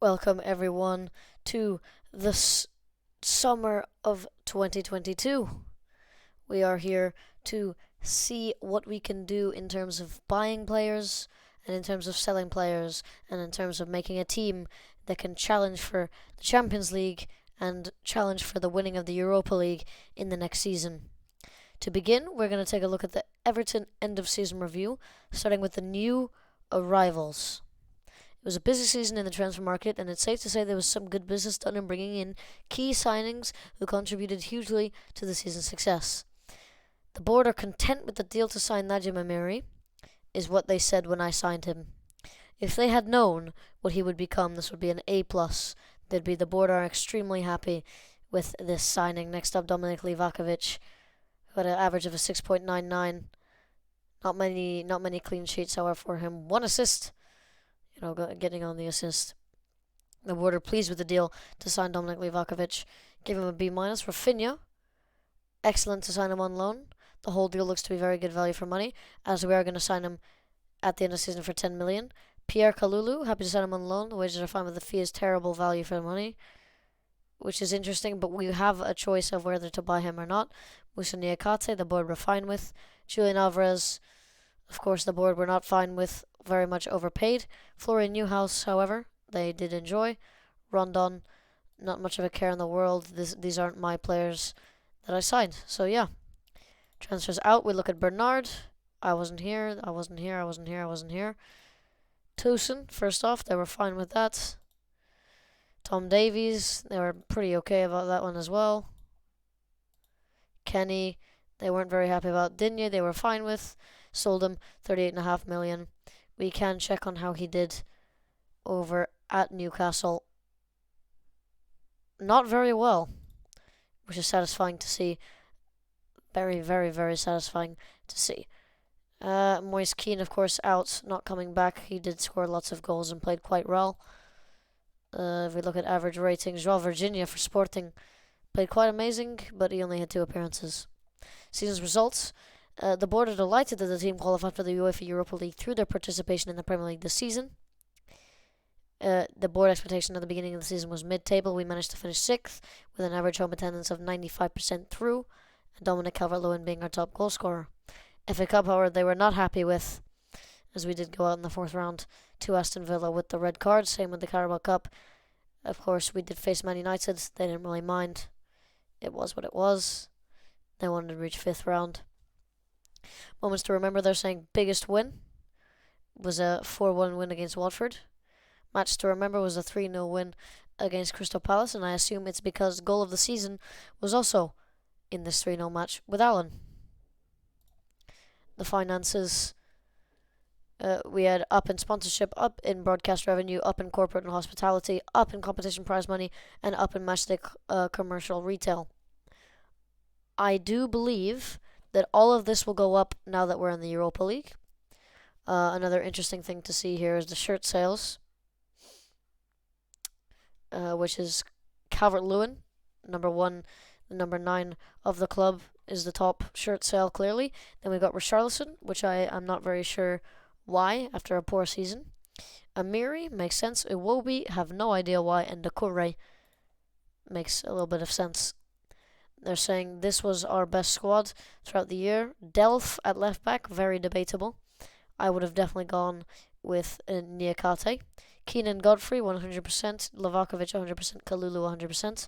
Welcome everyone to the summer of 2022. We are here to see what we can do in terms of buying players and in terms of selling players and in terms of making a team that can challenge for the Champions League and challenge for the winning of the Europa League in the next season. To begin, we're going to take a look at the Everton end of season review, starting with the new arrivals. It was a busy season in the transfer market, and it's safe to say there was some good business done in bringing in key signings who contributed hugely to the season's success. The board are content with the deal to sign Najim Amiri, is what they said when I signed him. If they had known what he would become, this would be an A+. The board are extremely happy with this signing. Next up, Dominick Levacovich, who had an average of a 6.99. Not many clean sheets, however, for him. One assist. Getting on the assist. The board are pleased with the deal to sign Dominick Levacovich. Give him a B-. Rafinha, excellent to sign him on loan. The whole deal looks to be very good value for money, as we are going to sign him at the end of the season for 10 million. Pierre Kalulu, happy to sign him on loan. The wages are fine, but the fee is terrible value for the money, which is interesting, but we have a choice of whether to buy him or not. Musa Niakate, the board were fine with. Julian Alvarez, of course, the board were not fine with, very much overpaid. Florian Neuhaus, however, they did enjoy. Rondon, not much of a care in the world. These aren't my players that I signed. So yeah, transfers out. We look at Bernard. I wasn't here. Dusan, first off, they were fine with that. Tom Davies, they were pretty okay about that one as well. Kenny, they weren't very happy about. Digne, they were fine with. Sold him 38.5 million. We can check on how he did over at Newcastle. Not very well, which is satisfying to see. Very, very, very satisfying to see. Moise Kean, of course, out, not coming back. He did score lots of goals and played quite well. If we look at average ratings, João Virginia for Sporting played quite amazing, but he only had 2 appearances. Season's results. The board are delighted that the team qualified for the UEFA Europa League through their participation in the Premier League this season. The board expectation at the beginning of the season was mid-table. We managed to finish 6th with an average home attendance of 95% through, and Dominic Calvert-Lewin being our top goal scorer. FA Cup, however, they were not happy with, as we did go out in the 4th round to Aston Villa with the red card. Same with the Carabao Cup. Of course, we did face Man United. They didn't really mind. It was what it was. They wanted to reach 5th round. Moments to remember, they're saying biggest win was a 4-1 win against Watford. Match to remember was a 3-0 win against Crystal Palace, and I assume it's because goal of the season was also in this 3-0 match with Allen. The finances, we had up in sponsorship, up in broadcast revenue, up in corporate and hospitality, up in competition prize money, and up in matchday commercial retail. I do believe that all of this will go up now that we're in the Europa League. Another interesting thing to see here is the shirt sales, which is Calvert-Lewin, number 1, number 9 of the club, is the top shirt sale clearly. Then we got Richarlison, which I'm not very sure why after a poor season. Amiri makes sense. Iwobi, have no idea why, and Doucouré makes a little bit of sense. They're saying this was our best squad throughout the year. Delph at left back, very debatable. I would have definitely gone with Niakate. Keenan Godfrey, 100%. Levacovich, 100%. Kalulu, 100%.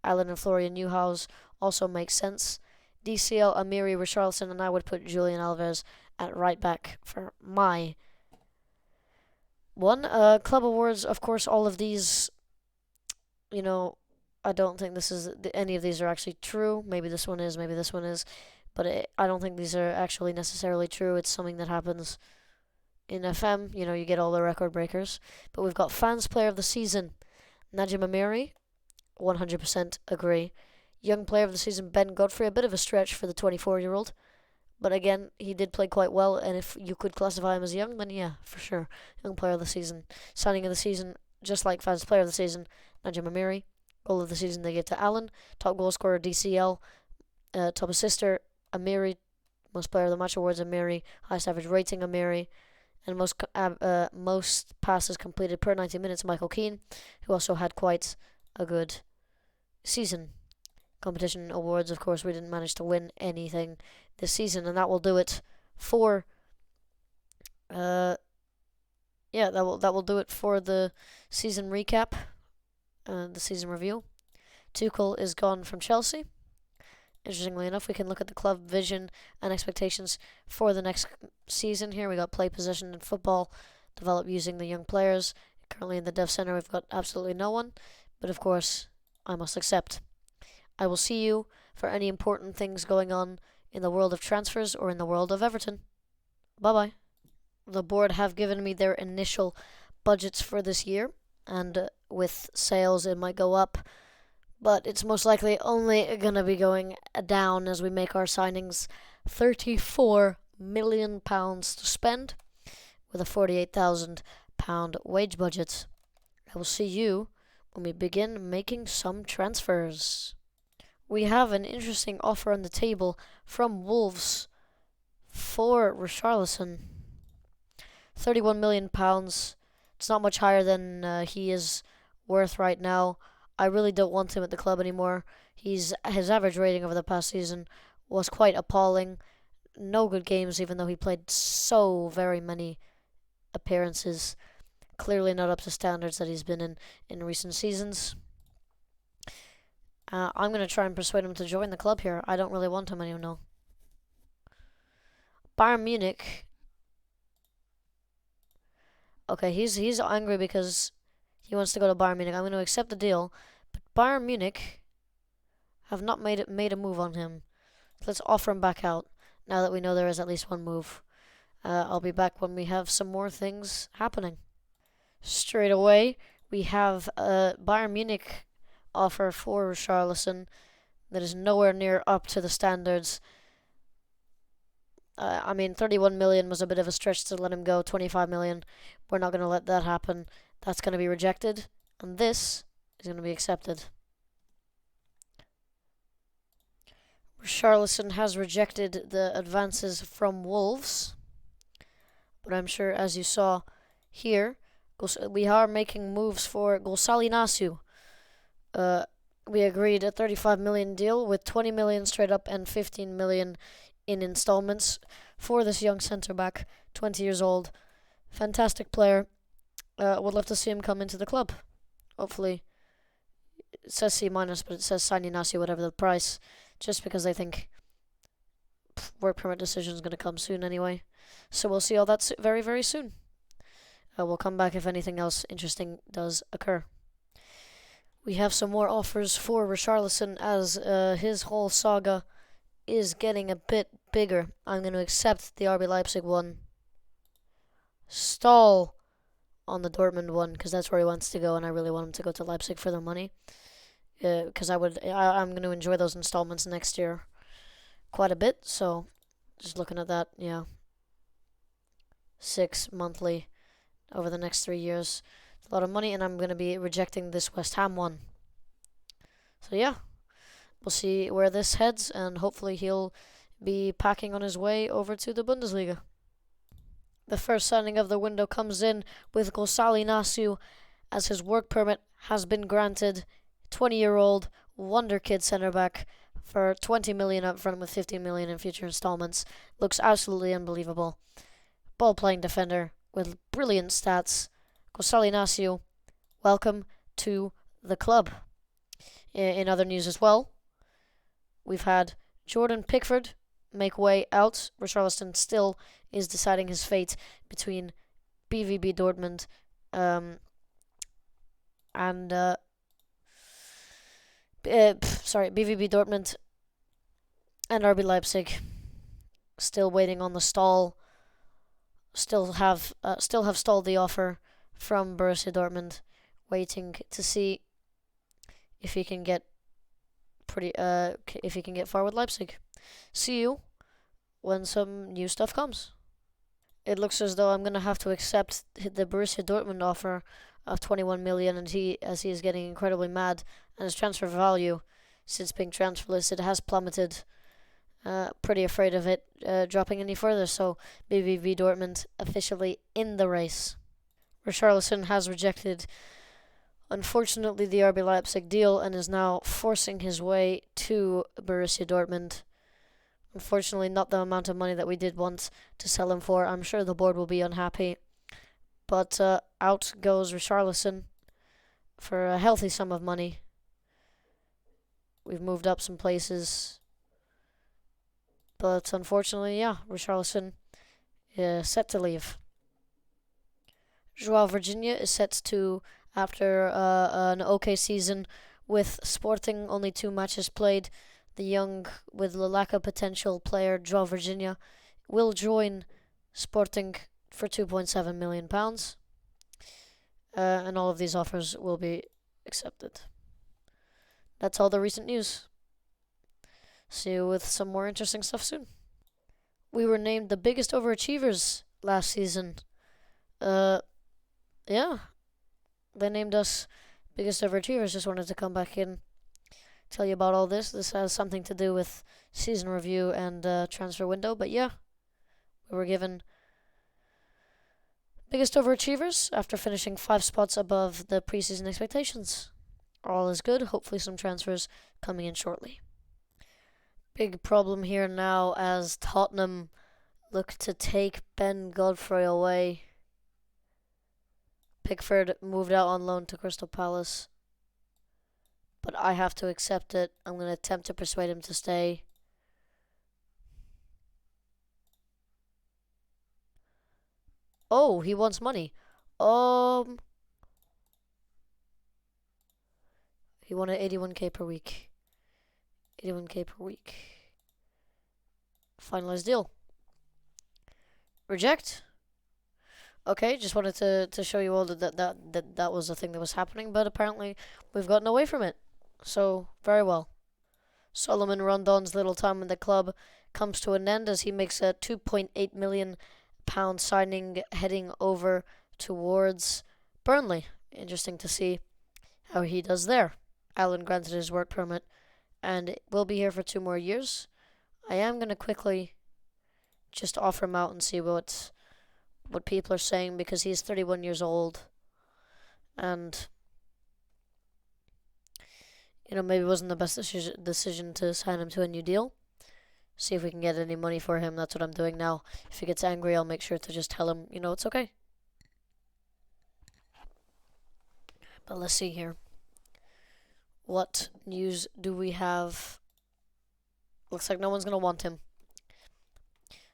Allen and Florian Neuhaus also makes sense. DCL, Amiri, Richarlison, and I would put Julian Alvarez at right back for my one. Club awards, of course, all of these, I don't think any of these are actually true. Maybe this one is, but I don't think these are actually necessarily true. It's something that happens in FM. You get all the record breakers. But we've got fans player of the season, Najim Amiri, 100% agree. Young player of the season, Ben Godfrey, a bit of a stretch for the 24-year-old. But again, he did play quite well, and if you could classify him as young, then yeah, for sure. Young player of the season. Signing of the season, just like fans player of the season, Najim Amiri. Goal of the season they give to Allen. Top goal scorer, DCL. Top assister, Amiri. Most player of the match awards, Amiri. Highest average rating, Amiri. and most passes completed per 90 minutes, Michael Keane, who also had quite a good season. Competition awards, of course, we didn't manage to win anything this season, and that will do it for that will do it for the season recap, the season review. Tuchel is gone from Chelsea. Interestingly enough, we can look at the club vision and expectations for the next season here. We got play position in football, develop using the young players. Currently in the dev center, we've got absolutely no one, but of course, I must accept. I will see you for any important things going on in the world of transfers or in the world of Everton. Bye-bye. The board have given me their initial budgets for this year, and with sales it might go up, but it's most likely only going to be going down as we make our signings. £34 million to spend with a £48,000 wage budget. I will see you when we begin making some transfers. We have an interesting offer on the table from Wolves for Richarlison. £31 million. It's not much higher than he is worth right now. I really don't want him at the club anymore. His average rating over the past season was quite appalling. No good games, even though he played so very many appearances. Clearly not up to standards that he's been in recent seasons. I'm going to try and persuade him to join the club here. I don't really want him anymore. Bayern Munich. Okay, he's angry because he wants to go to Bayern Munich. I'm going to accept the deal, but Bayern Munich have not made a move on him. Let's offer him back out now that we know there is at least one move. I'll be back when we have some more things happening. Straight away, we have a Bayern Munich offer for Richarlison that is nowhere near up to the standards. 31 million was a bit of a stretch to let him go. 25 million, we're not going to let that happen. That's going to be rejected, and this is going to be accepted. Richarlison has rejected the advances from Wolves, but I'm sure, as you saw here, we are making moves for Gonçalo Inácio. We agreed a 35 million deal with 20 million straight up and 15 million in installments for this young centre back, 20 years old. Fantastic player. Would love to see him come into the club. Hopefully, it says C-, but it says sign Inácio, whatever the price, just because I think work permit decision is going to come soon anyway. So we'll see all that very, very soon. We'll come back if anything else interesting does occur. We have some more offers for Richarlison as his whole saga is getting a bit bigger. I'm going to accept the RB Leipzig one. Stall on the Dortmund one because that's where he wants to go, and I really want him to go to Leipzig for the money. Because I'm going to enjoy those installments next year quite a bit. So just looking at that, yeah, 6 monthly over the next 3 years. It's a lot of money, and I'm going to be rejecting this West Ham one. So yeah, we'll see where this heads, and hopefully he'll be packing on his way over to the Bundesliga. The first signing of the window comes in with Gonçalo Inácio as his work permit has been granted. 20-year-old wonder kid centre back for 20 million up front with 15 million in future installments. Looks absolutely unbelievable. Ball playing defender with brilliant stats. Gonçalo Inácio, welcome to the club. In other news as well, we've had Jordan Pickford make way out. Richarlison still is deciding his fate between BVB Dortmund BVB Dortmund and RB Leipzig. Still waiting on the stall. Still have stalled the offer from Borussia Dortmund, waiting to see if he can get far with Leipzig. See you when some new stuff comes. It looks as though I'm gonna have to accept the Borussia Dortmund offer of 21 million, and he is getting incredibly mad, and his transfer value since being transfer listed has plummeted Pretty afraid of it dropping any further, so BVB Dortmund officially in the race. Richarlison has rejected, unfortunately, the RB Leipzig deal and is now forcing his way to Borussia Dortmund. Unfortunately, not the amount of money that we did want to sell him for. I'm sure the board will be unhappy. But out goes Richarlison for a healthy sum of money. We've moved up some places. But unfortunately, Richarlison is set to leave. João Virginia is set to, after an okay season with Sporting, only 2 matches played, the young, with lack of potential player João Virginia will join Sporting for £2.7 million. And all of these offers will be accepted. That's all the recent news. See you with some more interesting stuff soon. We were named the biggest overachievers last season. Yeah. They named us biggest overachievers. Just wanted to come back in, tell you about all this. This has something to do with season review and transfer window. But yeah, we were given biggest overachievers after finishing 5 spots above the preseason expectations. All is good. Hopefully some transfers coming in shortly. Big problem here now as Tottenham look to take Ben Godfrey away. Pickford moved out on loan to Crystal Palace, but I have to accept it. I'm going to attempt to persuade him to stay. Oh, he wants money. He wanted 81k per week. 81k per week. Finalized deal. Reject. Okay, just wanted to show you all that was a thing that was happening, but apparently we've gotten away from it. So, very well. Solomon Rondon's little time in the club comes to an end as he makes a £2.8 million signing heading over towards Burnley. Interesting to see how he does there. Alan granted his work permit and will be here for 2 more years. I am going to quickly just offer him out and see what people are saying, because he's 31 years old and maybe it wasn't the best decision to sign him to a new deal. See if we can get any money for him. That's what I'm doing now. If he gets angry, I'll make sure to just tell him, it's okay. But let's see here. What news do we have? Looks like no one's going to want him.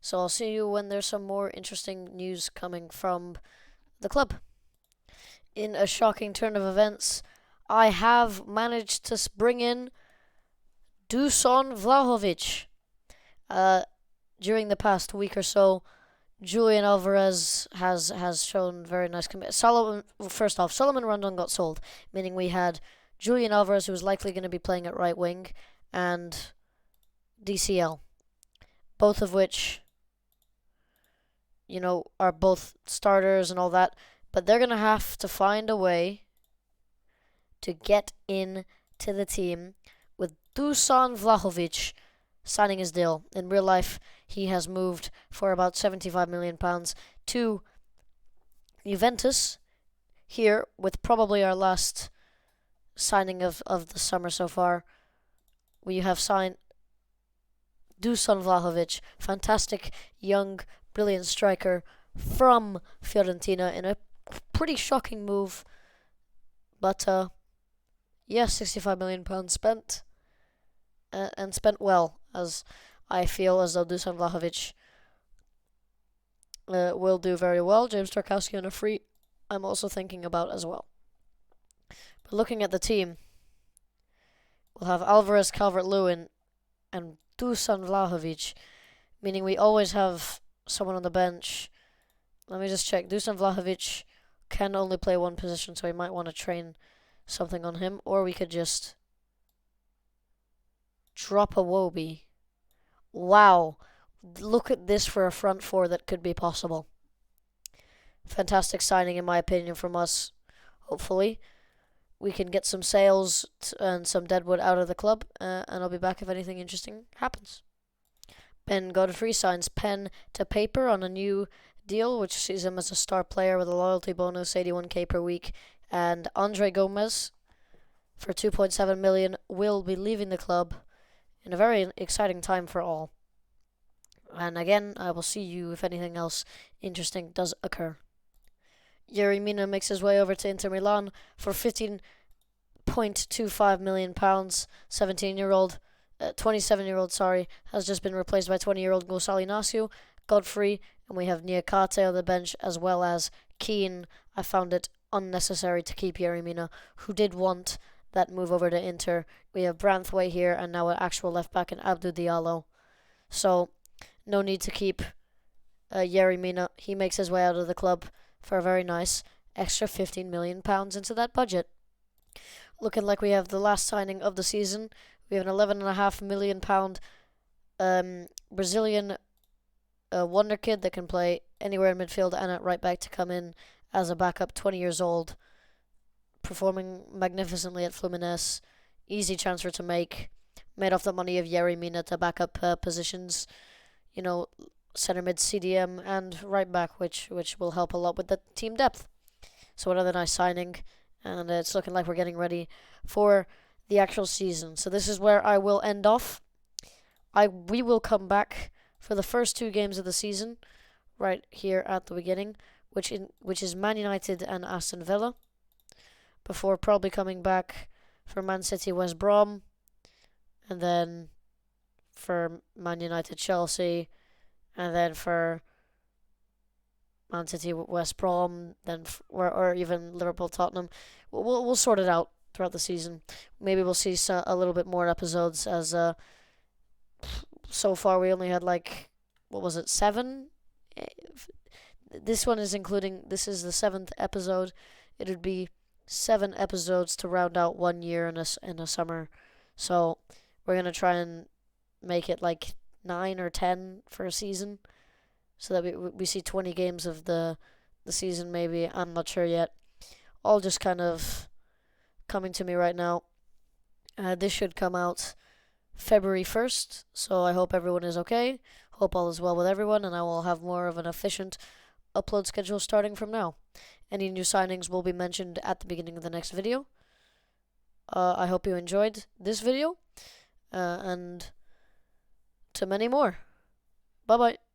So I'll see you when there's some more interesting news coming from the club. In a shocking turn of events, I have managed to bring in Dusan Vlahovich. During the past week or so, Julian Alvarez has shown very nice first off, Solomon Rondon got sold, meaning we had Julian Alvarez, who was likely going to be playing at right wing, and DCL, both of which, are both starters and all that, but they're going to have to find a way to get in to the team with Dusan Vlahovich signing his deal. In real life, he has moved for about £75 million to Juventus here, with probably our last signing of the summer so far. We have signed Dusan Vlahovic, fantastic young, brilliant striker from Fiorentina in a pretty shocking move. But, £65 million spent, and spent well, as I feel as though Dusan Vlahovic will do very well. James Tarkowski on a free, I'm also thinking about as well. But looking at the team, we'll have Alvarez, Calvert-Lewin, and Dusan Vlahovic, meaning we always have someone on the bench. Let me just check. Dusan Vlahovic can only play one position, so we might want to train something on him, or we could just drop a Wobie. Wow, look at this for a front four that could be possible. Fantastic signing, in my opinion, from us. Hopefully we can get some sales and some deadwood out of the club, and I'll be back if anything interesting happens. Ben Godfrey signs pen to paper on a new deal, which sees him as a star player with a loyalty bonus, 81k per week. And Andre Gomez, for 2.7 million, will be leaving the club in a very exciting time for all. And again, I will see you if anything else interesting does occur. Yerry Mina makes his way over to Inter Milan for £15.25 million. 27-year-old, has just been replaced by 20-year-old Gonçalo Inácio, Godfrey, and we have Niakate on the bench, as well as Keane. I found it unnecessary to keep Yerry Mina, who did want that move over to Inter. We have Branthwaite here, and now an actual left-back in Abdou Diallo. So, no need to keep Yerry Mina. He makes his way out of the club for a very nice extra £15 million into that budget. Looking like we have the last signing of the season. We have an £11.5 million Brazilian wonder kid that can play anywhere in midfield and at right back to come in as a backup, 20 years old, performing magnificently at Fluminense. Easy transfer to make. Made off the money of Yerry Mina to backup positions, centre mid, CDM, and right back, which will help a lot with the team depth. So another nice signing, and it's looking like we're getting ready for the actual season. So this is where I will end off. We will come back for the first 2 games of the season, right here at the beginning, which is Man United and Aston Villa, before probably coming back for Man City, West Brom, and then for Man United, Chelsea, and then for Man City, West Brom, then or even Liverpool, Tottenham. We'll sort it out throughout the season. Maybe we'll see a little bit more episodes, as so far we only had 7? This one is including, this is the 7th episode. It would be 7 episodes to round out 1 year in a summer. So we're going to try and make it 9 or 10 for a season, so that we see 20 games of the season maybe. I'm not sure yet. All just kind of coming to me right now. This should come out February 1st, so I hope everyone is okay. Hope all is well with everyone, and I will have more of an efficient upload schedule starting from now. Any new signings will be mentioned at the beginning of the next video. I hope you enjoyed this video, and to many more. Bye-bye.